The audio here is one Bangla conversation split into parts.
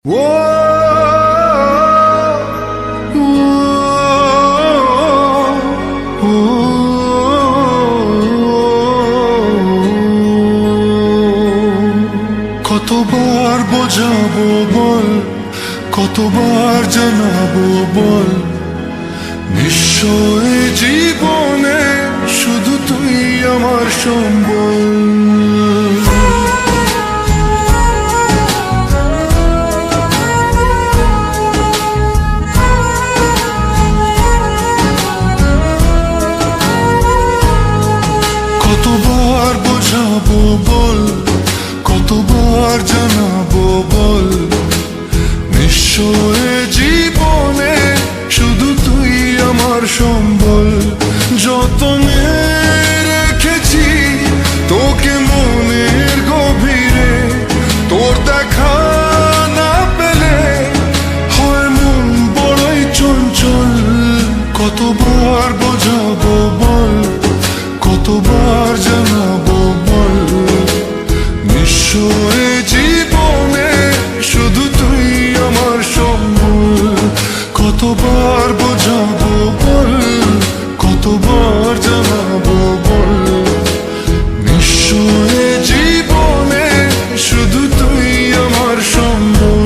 কতবার বোঝাবো বল, কতবার জানাবো বল, নিশ্চয় জীবনে শুধু তুই আমার সম্বল। কতবার বোঝাবো বল, কতবার জানাবো বল, নিশ্চয় জীবনে শুধু তুই আমার সম্বল। যতনে রেখেছি তোকে মনের গভীরে, তোর দেখা না পেলে হয় মন বড়ই চঞ্চল। কতবার বোঝাবো বল, কতবার জানাবো বল, নিশ্চয় জীবনে শুধু তুই আমার সম্বল। কতবার বোঝাবো বল, কতবার জানাবো বল, নিশ্চয় জীবনে শুধু তুই আমার সম্বল।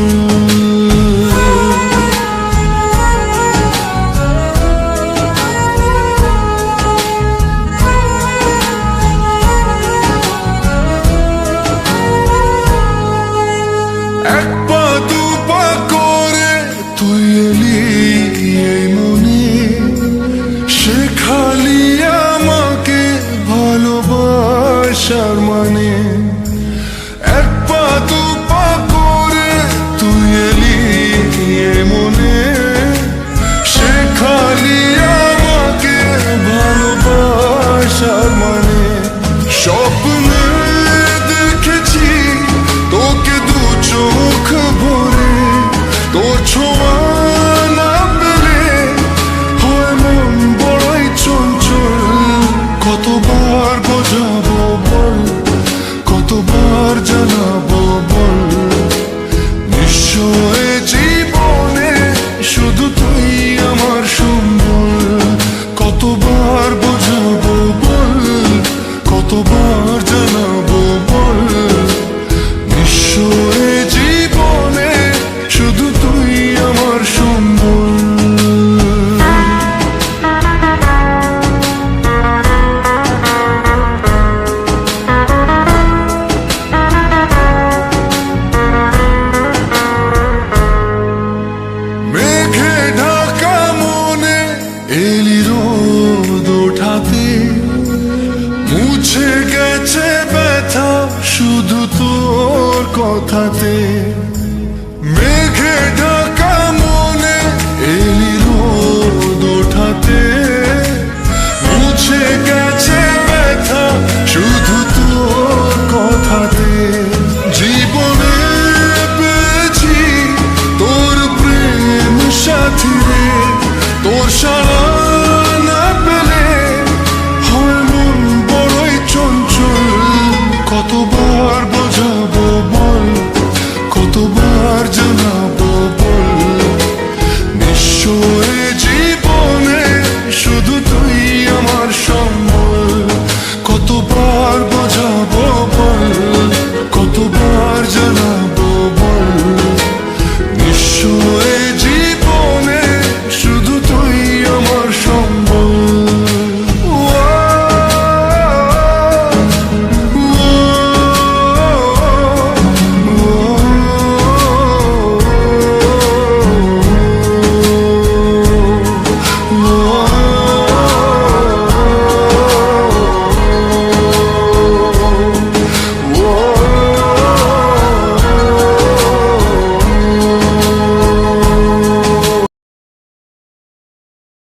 এক পা দু পা করে তুই এলি এই মনে, শেখালি আমাকে ভালোবাসার মানে। এক পা দু পা করে তুই এলি এই মনে, শেখালি আমাকে ভালোবাসার মানে। স্বপ্নে দেখেছি তোকে দু চোখ ভরে, তোর ছোঁয়া না পেলে হয় মন বড়ই চঞ্চল। কতবার বোঝাবো বল, কতবার জানাবো বল, নিশ্চয়